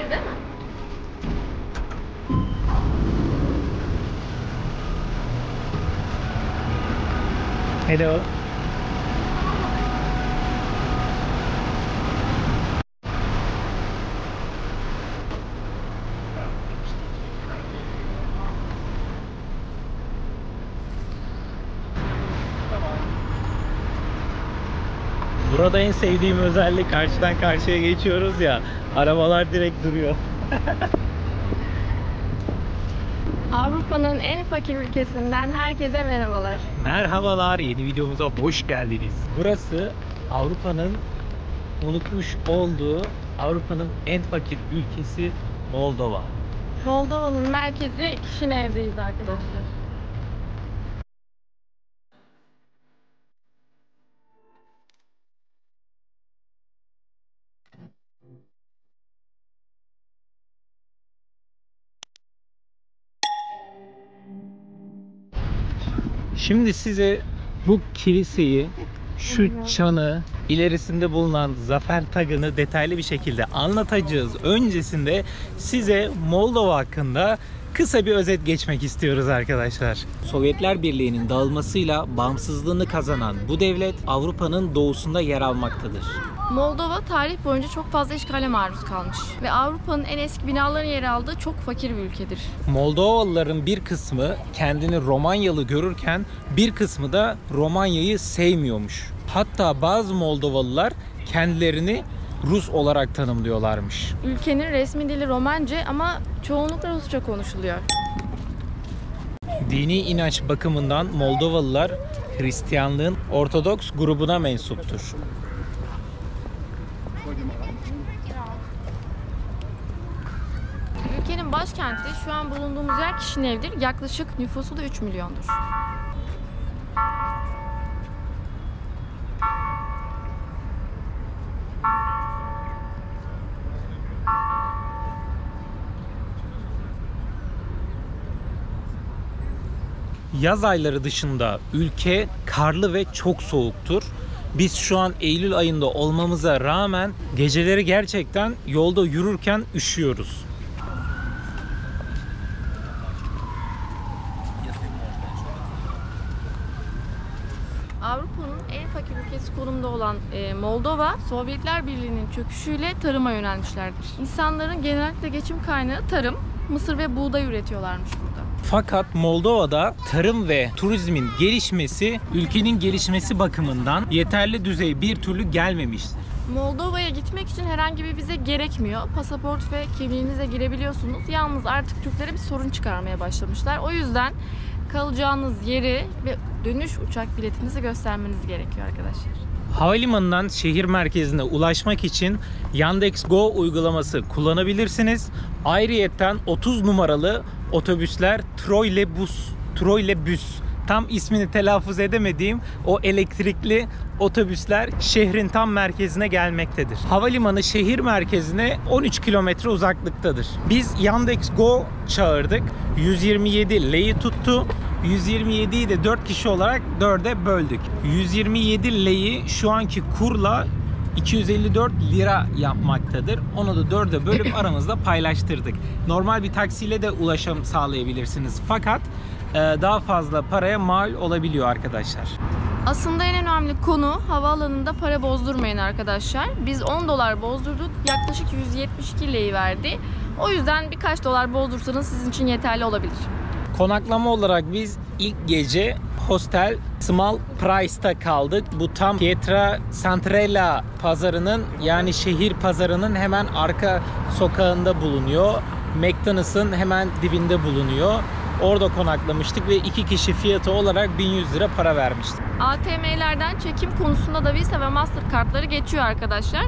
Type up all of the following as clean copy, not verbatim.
değil mi? Hello. Burada en sevdiğim özellik, karşıdan karşıya geçiyoruz ya, arabalar direkt duruyor. Avrupa'nın en fakir ülkesinden herkese merhabalar. Merhabalar, yeni videomuza hoş geldiniz. Burası Avrupa'nın unutmuş olduğu Avrupa'nın en fakir ülkesi Moldova. Moldova'nın merkezi Kişinev'deyiz arkadaşlar. Şimdi size bu kiliseyi, şu çanı, ilerisinde bulunan zafer tagını detaylı bir şekilde anlatacağız. Öncesinde size Moldova hakkında kısa bir özet geçmek istiyoruz arkadaşlar. Sovyetler Birliği'nin dağılmasıyla bağımsızlığını kazanan bu devlet Avrupa'nın doğusunda yer almaktadır. Moldova tarih boyunca çok fazla işgale maruz kalmış ve Avrupa'nın en eski binaların yer aldığı çok fakir bir ülkedir. Moldovalıların bir kısmı kendini Romanyalı görürken bir kısmı da Romanya'yı sevmiyormuş. Hatta bazı Moldovalılar kendilerini Rus olarak tanımlıyorlarmış. Ülkenin resmi dili Romance ama çoğunlukla Rusça konuşuluyor. Dini inanç bakımından Moldovalılar Hristiyanlığın Ortodoks grubuna mensuptur. Ülkenin başkenti şu an bulunduğumuz yer Kişinev'dir. Yaklaşık nüfusu da 3 milyondur. Yaz ayları dışında ülke karlı ve çok soğuktur. Biz şu an Eylül ayında olmamıza rağmen geceleri gerçekten yolda yürürken üşüyoruz. Avrupa'nın en fakir ülkesi konumda olan Moldova, Sovyetler Birliği'nin çöküşüyle tarıma yönelmişlerdir. İnsanların genellikle geçim kaynağı tarım, mısır ve buğday üretiyorlarmış burada. Fakat Moldova'da tarım ve turizmin gelişmesi, ülkenin gelişmesi bakımından yeterli düzey bir türlü gelmemiştir. Moldova'ya gitmek için herhangi bir vize gerekmiyor. Pasaport ve kimliğinizle girebiliyorsunuz. Yalnız artık Türklere bir sorun çıkarmaya başlamışlar. O yüzden kalacağınız yeri ve dönüş uçak biletinizi göstermeniz gerekiyor arkadaşlar. Havalimanından şehir merkezine ulaşmak için Yandex.Go uygulaması kullanabilirsiniz. Ayrıyetten 30 numaralı otobüsler Troleybüs, tam ismini telaffuz edemediğim o elektrikli otobüsler şehrin tam merkezine gelmektedir. Havalimanı şehir merkezine 13 kilometre uzaklıktadır. Biz Yandex.Go çağırdık. 127 leyi tuttu. 127'yi de 4 kişi olarak 4'e böldük. 127 leyi şu anki kurla 254 lira yapmaktadır. Onu da 4'e bölüp aramızda paylaştırdık. Normal bir taksiyle de ulaşım sağlayabilirsiniz. Fakat daha fazla paraya mal olabiliyor arkadaşlar. Aslında en önemli konu havaalanında para bozdurmayın arkadaşlar. Biz 10 dolar bozdurduk. Yaklaşık 172 lei verdi. O yüzden birkaç dolar bozdursanız sizin için yeterli olabilir. Konaklama olarak biz ilk gece Hostel Small Price'ta kaldık. Bu tam Pietra Centrala pazarının, yani şehir pazarının hemen arka sokağında bulunuyor. McDonald's'ın hemen dibinde bulunuyor. Orada konaklamıştık ve 2 kişi fiyatı olarak 1100 lira para vermiştik. ATM'lerden çekim konusunda da Visa ve Mastercard'ları geçiyor arkadaşlar.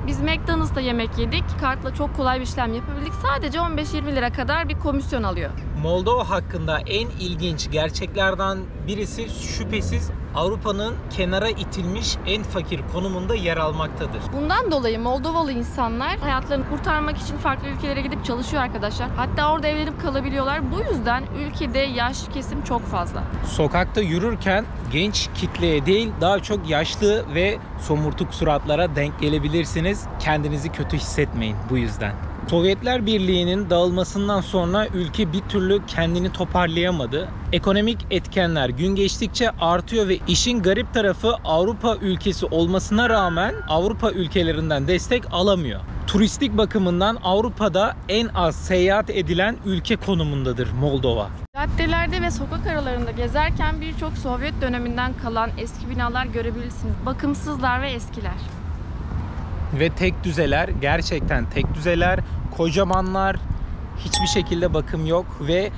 Biz McDonald's'ta yemek yedik. Kartla çok kolay bir işlem yapabildik. Sadece 15-20 lira kadar bir komisyon alıyor. Moldova hakkında en ilginç gerçeklerden birisi şüphesiz Avrupa'nın kenara itilmiş en fakir konumunda yer almaktadır. Bundan dolayı Moldovalı insanlar hayatlarını kurtarmak için farklı ülkelere gidip çalışıyor arkadaşlar. Hatta orada evlenip kalabiliyorlar. Bu yüzden ülkede yaşlı kesim çok fazla. Sokakta yürürken genç kitleye değil, daha çok yaşlı ve somurtuk suratlara denk gelebilirsiniz. Kendinizi kötü hissetmeyin bu yüzden. Sovyetler Birliği'nin dağılmasından sonra ülke bir türlü kendini toparlayamadı. Ekonomik etkenler gün geçtikçe artıyor ve işin garip tarafı Avrupa ülkesi olmasına rağmen Avrupa ülkelerinden destek alamıyor. Turistik bakımından Avrupa'da en az seyahat edilen ülke konumundadır Moldova. Caddelerde ve sokak aralarında gezerken birçok Sovyet döneminden kalan eski binalar görebilirsiniz. Bakımsızlar ve eskiler. Ve tek düzeler, gerçekten tek düzeler, kocamanlar, hiçbir şekilde bakım yok ve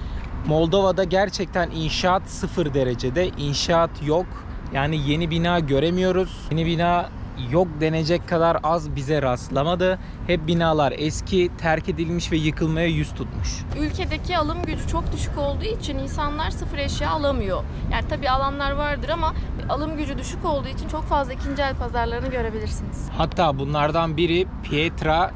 Moldova'da gerçekten inşaat 0 derecede, inşaat yok. Yani yeni bina göremiyoruz. Yeni bina yok denecek kadar az bize rastlamadı. Hep binalar eski, terk edilmiş ve yıkılmaya yüz tutmuş. Ülkedeki alım gücü çok düşük olduğu için insanlar sıfır eşya alamıyor. Yani tabii alanlar vardır ama alım gücü düşük olduğu için çok fazla ikinci el pazarlarını görebilirsiniz. Hatta bunlardan biri Pietra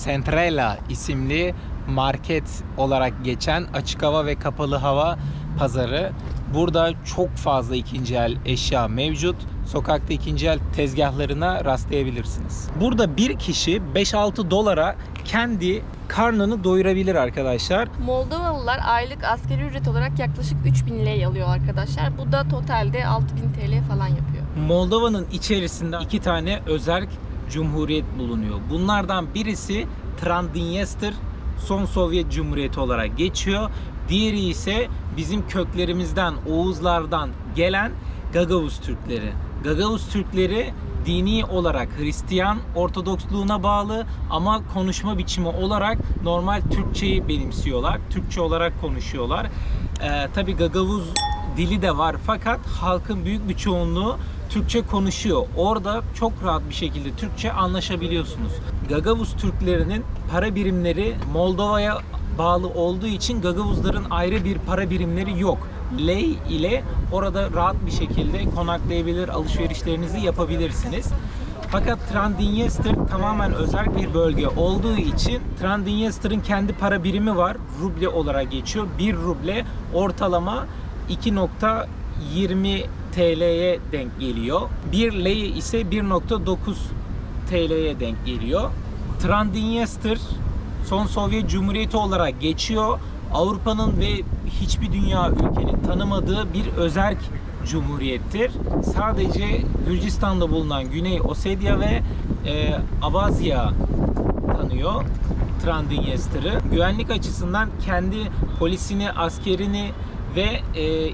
Centrala isimli market olarak geçen açık hava ve kapalı hava pazarı. Burada çok fazla ikinci el eşya mevcut. Sokakta ikinci el tezgahlarına rastlayabilirsiniz. Burada bir kişi 5-6 dolara kendi karnını doyurabilir arkadaşlar. Moldovalılar aylık asgari ücret olarak yaklaşık 3000 lei alıyor arkadaşlar. Bu da totalde 6000 TL falan yapıyor. Moldova'nın içerisinde 2 tane özerk cumhuriyet bulunuyor. Bunlardan birisi Transnistria, son Sovyet Cumhuriyeti olarak geçiyor. Diğeri ise bizim köklerimizden, Oğuzlardan gelen Gagavuz Türkleri. Gagavuz Türkleri dini olarak Hristiyan Ortodoksluğuna bağlı ama konuşma biçimi olarak normal Türkçeyi benimsiyorlar. Türkçe olarak konuşuyorlar. Tabii Gagavuz dili de var fakat halkın büyük bir çoğunluğu Türkçe konuşuyor. Orada çok rahat bir şekilde Türkçe anlaşabiliyorsunuz. Gagavuz Türklerinin para birimleri Moldova'ya bağlı olduğu için Gagavuzların ayrı bir para birimleri yok. Lei ile orada rahat bir şekilde konaklayabilir, alışverişlerinizi yapabilirsiniz. Fakat Transnistria tamamen özel bir bölge olduğu için Transnistria'nın kendi para birimi var. Ruble olarak geçiyor. 1 ruble ortalama 2.20 TL'ye denk geliyor. 1 lei ise 1.9 TL'ye denk geliyor. Transnistria son Sovyet Cumhuriyeti olarak geçiyor. Avrupa'nın ve hiçbir dünya ülkenin tanımadığı bir özerk cumhuriyettir. Sadece Gürcistan'da bulunan Güney Ossetya ve Abhazya tanıyor Transnistria'yı. Güvenlik açısından kendi polisini, askerini ve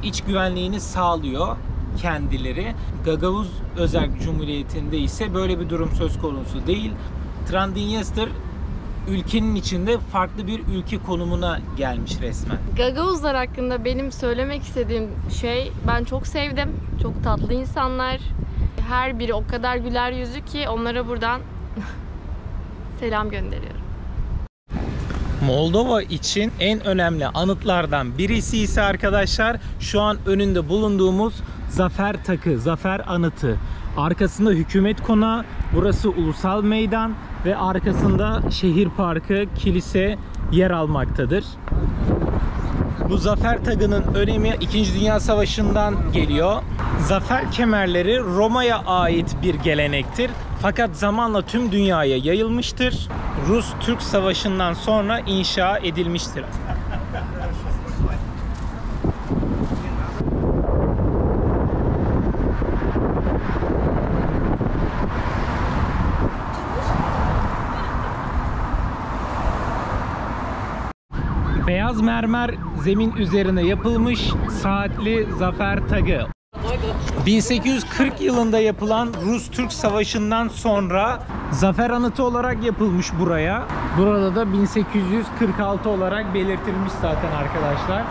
iç güvenliğini sağlıyor kendileri. Gagavuz Özerk Cumhuriyeti'nde ise böyle bir durum söz konusu değil. Transnistria ülkenin içinde farklı bir ülke konumuna gelmiş resmen. Gagavuzlar hakkında benim söylemek istediğim şey, ben çok sevdim. Çok tatlı insanlar. Her biri o kadar güler yüzlü ki onlara buradan selam gönderiyorum. Moldova için en önemli anıtlardan birisi ise arkadaşlar şu an önünde bulunduğumuz Zafer Takı, Zafer Anıtı. Arkasında hükümet konağı, burası ulusal meydan ve arkasında şehir parkı, kilise yer almaktadır. Bu zafer tagının önemi 2. Dünya Savaşı'ndan geliyor. Zafer kemerleri Roma'ya ait bir gelenektir. Fakat zamanla tüm dünyaya yayılmıştır. Rus-Türk Savaşı'ndan sonra inşa edilmiştir. Beyaz mermer zemin üzerine yapılmış saatli zafer tagı. 1840 yılında yapılan Rus-Türk Savaşı'ndan sonra zafer anıtı olarak yapılmış buraya. Burada da 1846 olarak belirtilmiş zaten arkadaşlar.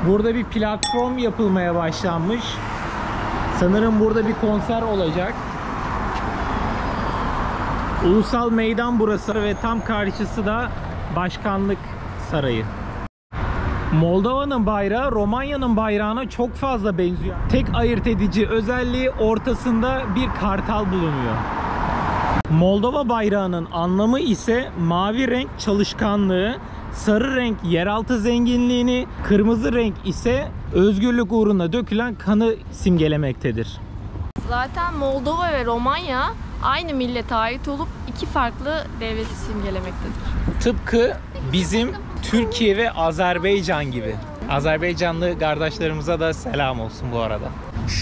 Burada bir platform yapılmaya başlanmış. Sanırım burada bir konser olacak. Ulusal meydan burası ve tam karşısı da Başkanlık Sarayı. Moldova'nın bayrağı Romanya'nın bayrağına çok fazla benziyor. Tek ayırt edici özelliği ortasında bir kartal bulunuyor. Moldova bayrağının anlamı ise mavi renk çalışkanlığı, sarı renk yeraltı zenginliğini, kırmızı renk ise özgürlük uğruna dökülen kanı simgelemektedir. Zaten Moldova ve Romanya aynı millete ait olup iki farklı devleti simgelemektedir. Tıpkı bizim Türkiye ve Azerbaycan gibi. Azerbaycanlı kardeşlerimize de selam olsun bu arada.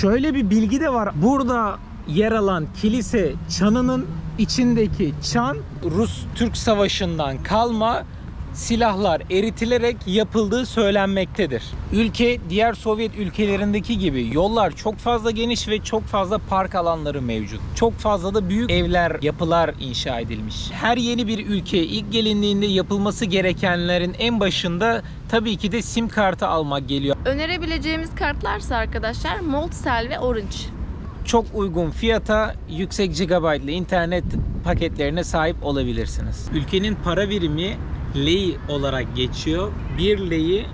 Şöyle bir bilgi de var. Burada yer alan kilise çanının içindeki çan Rus-Türk Savaşı'ndan kalma silahlar eritilerek yapıldığı söylenmektedir. Ülke diğer Sovyet ülkelerindeki gibi yollar çok fazla geniş ve çok fazla park alanları mevcut. Çok fazla da büyük evler, yapılar inşa edilmiş. Her yeni bir ülkeye ilk gelindiğinde yapılması gerekenlerin en başında tabii ki de sim kartı almak geliyor. Önerebileceğimiz kartlarsa arkadaşlar Moltcell ve Orange. Çok uygun fiyata yüksek gigabaytlı internet paketlerine sahip olabilirsiniz. Ülkenin para birimi lei olarak geçiyor. 1 lei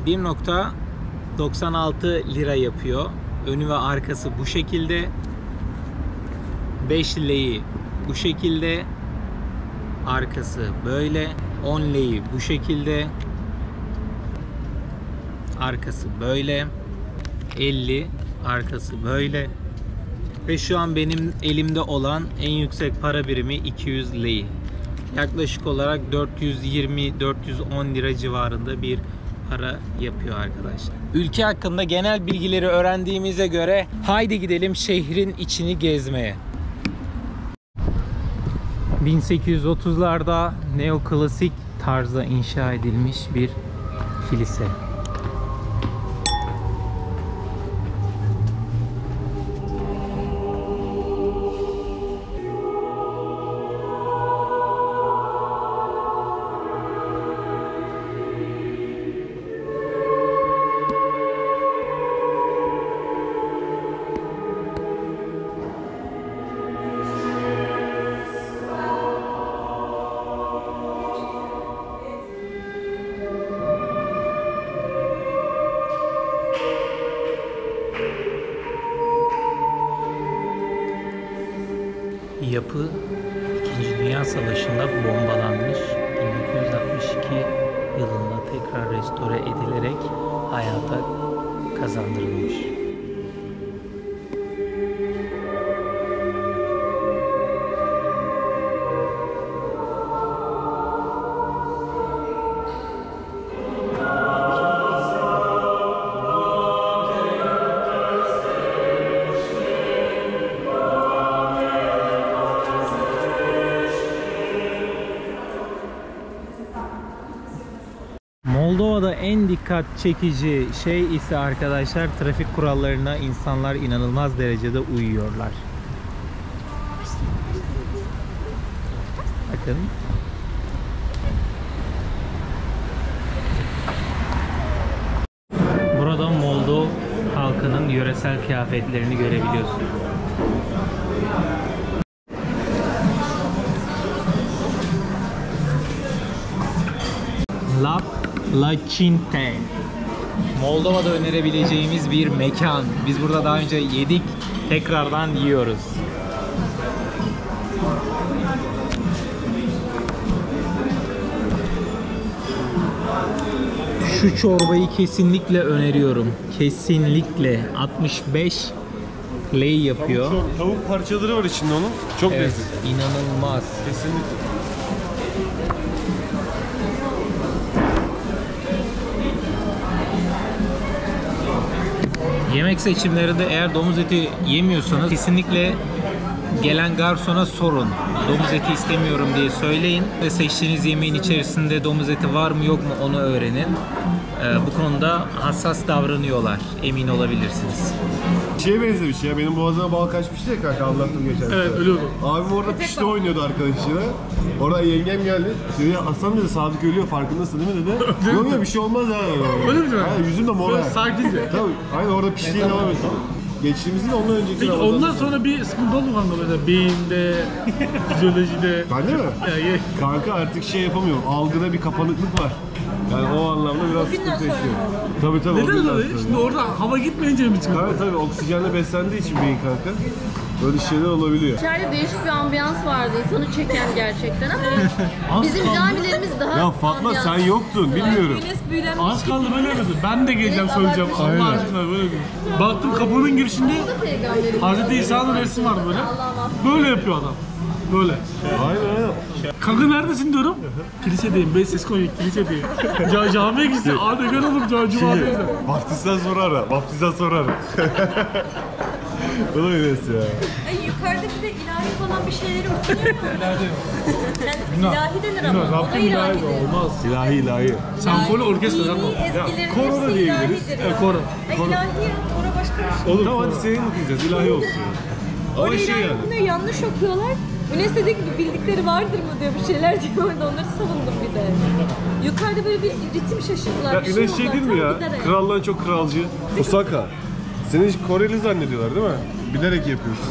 1.96 lira yapıyor. Önü ve arkası bu şekilde. 5 lei bu şekilde. Arkası böyle. 10 lei bu şekilde. Arkası böyle. 50 arkası böyle. Ve şu an benim elimde olan en yüksek para birimi 200 lei. Yaklaşık olarak 420-410 lira civarında bir para yapıyor arkadaşlar. Ülke hakkında genel bilgileri öğrendiğimize göre haydi gidelim şehrin içini gezmeye. 1830'larda neoklasik tarzda inşa edilmiş bir kilise. Yapı 2. Dünya Savaşı'nda bombalanmış. 1962 yılında tekrar restore edilerek hayata kazandırılmış. Moldova'da en dikkat çekici şey ise arkadaşlar trafik kurallarına insanlar inanılmaz derecede uyuyorlar. Bakın. Burada Moldova halkının yöresel kıyafetlerini görebiliyorsunuz. La Cinte. Moldova'da önerebileceğimiz bir mekan. Biz burada daha önce yedik, tekrardan yiyoruz. Şu çorbayı kesinlikle öneriyorum. Kesinlikle 65 lei yapıyor. Tavuk parçaları var içinde onun. Çok Evet, lezzetli. inanılmaz. Kesinlikle. Yemek seçimlerinde eğer domuz eti yemiyorsanız kesinlikle gelen garsona sorun. Domuz eti istemiyorum diye söyleyin ve seçtiğiniz yemeğin içerisinde domuz eti var mı yok mu onu öğrenin. Bu konuda hassas davranıyorlar. Emin olabilirsiniz. Şeye benzemiş ya, benim boğazıma bal kaçmıştı ya kanka, anlattım geçen. Evet, öyle oldu. Abim orada pişti oynuyordu arkadaşıyla. Orada yengem geldi. Dedi Aslan dedi, Sadık ölüyor, farkındasın değil mi dedi. Yok yok bir şey olmaz ya. Öyle mi diyor? Ha, yüzüm de mor. Böyle ha. sakince. Tabii aynen orada piştiği devam etti. Geçtiğimiz yıl ondan önceki Peki Ramazan. ondan sonra bir sıkıntı oldu mu kanka mesela beyinde, fizyolojide? Bende mi? Yani, Kanka artık şey yapamıyorum. Algıda bir kapanıklık var. Yani o anlamda biraz sıkıntı yaşıyorum. Tabii o neden günden dolayı? sonra. Şimdi orada hava gitmeyince mi çıkıyor? Tabii oksijenle beslendiği için beyin kanka. Böyle şeyler olabiliyor. İçeride değişik bir ambiyans vardı. İnsanı çeken gerçekten ama bizim camilerimiz daha Ya Fatma ambiyans. sen yoktun bilmiyorum. Az kaldı böyle dedi. Ben de geleceğim söyleyeceğim. Allah aşkına böyle dedi. Baktım kapının girişinde Hazreti İsa'nın resmi var böyle. Böyle yapıyor adam. Böyle. Aynen aynen. Kanka neredesin diyorum. Kilisedeyim. Ben ses koyuyor kilisedeyim. Camiye gitsin. Abi gel oğlum cumadayız. Vaftizden sonra ara. Vaftizden sonra ara. Bu da Enes ya. Ay, yukarıda bir de ilahi falan bir şeyleri okunuyor mu? Yani ilahi denir ama. Bilmiyorum. O da Rabbim ilahi ilahidir. olmaz. İlahi. Senfoni orkestra yapma. Dini ezgilerin koro da hepsi diyebiliriz. ilahidir ya. Koro. Ay, ilahi ya, koro başka bir şey. Oğlum Tamam hadi senin okuyacağız. İlahi olsun. Ama Orada şey ilahi yani. okunuyor, yanlış okuyorlar. Enes dedi ki bildikleri vardır mı diyor, bir şeyler diyor. Orada onları savundum bir de. Yukarıda böyle bir ritim şaşırdılar. Ya bir Güneş oldu, şey değil mi tam ya? giderek. Krallığa çok kralcı. Osaka. Seni hiç Koreli zannediyorlar değil mi? Bilerek yapıyorsun.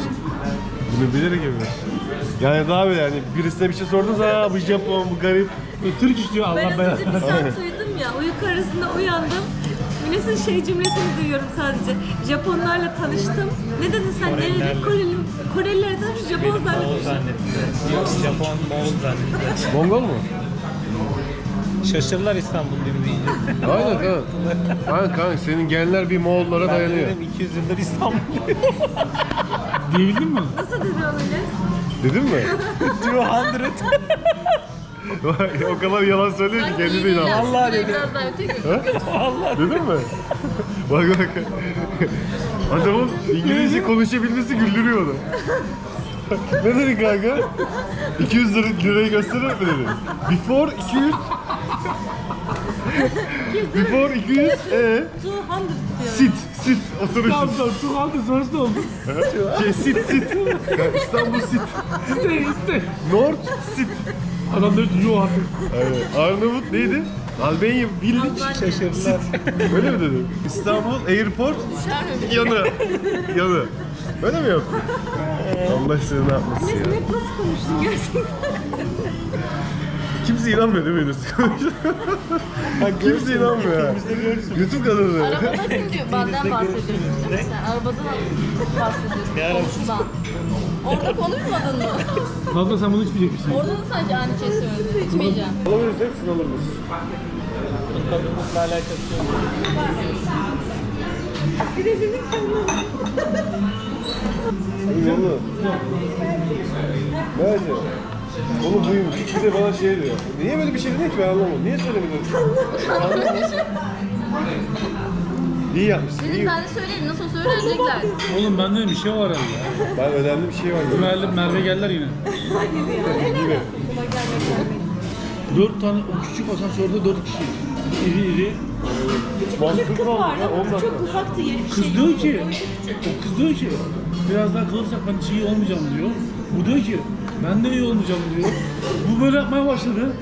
Bunu bilerek yapıyorsun. Yani daha böyle yani birisine bir şey sordun bu Japon, bu garip. Türk iş diyor Ben Allah az belanı. önce bir saat uyudum ya, uyku arasında uyandım. Enes'in şey cümlesini duyuyorum sadece. Japonlarla tanıştım. Ne dedin sen? Nereli? Korelilerle tanıştım. Japon zannettim. Yok Japon, Moğol zannediyor. Mongol mu? Şaşırırlar İstanbul gibi deyince. Aynen kanka. Aynen kanka senin genler bir Moğollara Ben dayanıyor. dedim 200 yıldır İstanbul. Diyebildin mi? Nasıl dedi o Enes? Dedin mi? 200. O kadar yalan söylüyor ki kendi de inanmaz. Vallahi dedi. Biraz daha öteki. Dedin mi? Bak bak. Adamın İngilizce konuşabilmesi güldürüyor onu. Ne dedin kanka? 200 lirayı gösterir mi dedin? Before 200 Before 200 200 diyor. sit oturuşun. Tamam çok aldı sonrası ne oldu? Sit İstanbul sit. İste. North sit. Adam dedi yok artık. Evet. Arnavut neydi? Albanya Village. Şaşırdılar. Öyle mi dedin? İstanbul Airport yanı. Öyle mi yaptın? Allah seni ne yapmasın Enes ya. hep nasıl konuştun gerçekten? Kimse inanmıyor değil mi Enes? Kimse inanmıyor ha. YouTube kanalı. Arabada kim diyor? Benden bahsediyorsun değil mi sen? Arabadan bahsediyorsun. Komşudan. Orada konuşmadın mı? Kanka sen bunu içmeyecek misin? Orada da sadece aynı şey söyledin. İçmeyeceğim. Alabiliriz, hepsini alırız. Tadımızla alakası yok. İnanılmaz. Bence. Onu buymuş. Bir de bana şey diyor. Niye böyle bir şey dedin ki ben anlamadım. Niye söylemedin? İyi yapmışsın. Dedim iyi. ben de söyleyeyim. Nasıl olsa öğrenecekler. Oğlum bende bir şey var herhalde ya. Ben önemli bir şey var. Merve geldiler yine. Yine. 4 tane o küçük asansörde 4 kişi. İri. Küçük kız vardı ya, 10 ama dakika. çok ufaktı yeri. Kız diyor ki, o kız diyor ki biraz daha kalırsak ben hiç iyi olmayacağım diyor. Bu diyor ki ben de iyi olmayacağım diyor. Bu böyle yapmaya başladı.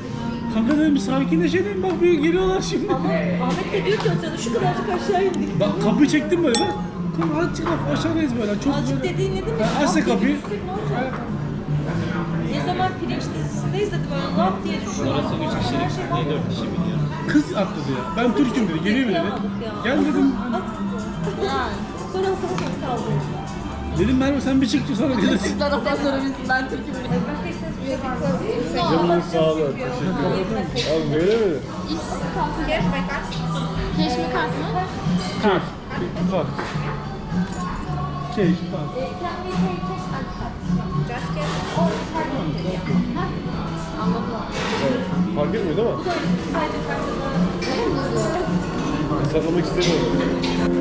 Kanka dedim sakinleşelim bak bir geliyorlar şimdi. Ama Ahmet de diyor ki o sırada şu kadarcık aşağı indik. Bak kapıyı çektim böyle bak. Kanka azıcık aşağıdayız böyle çok Azıcık böyle. dediğin ne demek? Açsa kapıyı. Ne zaman pirinç dizisindeyiz dedi böyle lap diye düşüyor. Orası 3 kişilik, niye 4 kişi biliyor? Kız atladı ya. Ben Türk'üm dedi. Geliyor mu dedi. Gel dedim. Yani. Sonra asansör kaldı. Dedim Merve sen bir çık sonra gelirsin. Türkler asansöre binsin. Ben Türk'üm. Canınız sağ olun. Teşekkür ederim. Abi böyle mi? Keş mi kart mı? Kart. Kart. Keş, kart. Fark etmiyor değil mi? Saklamak istemiyorum.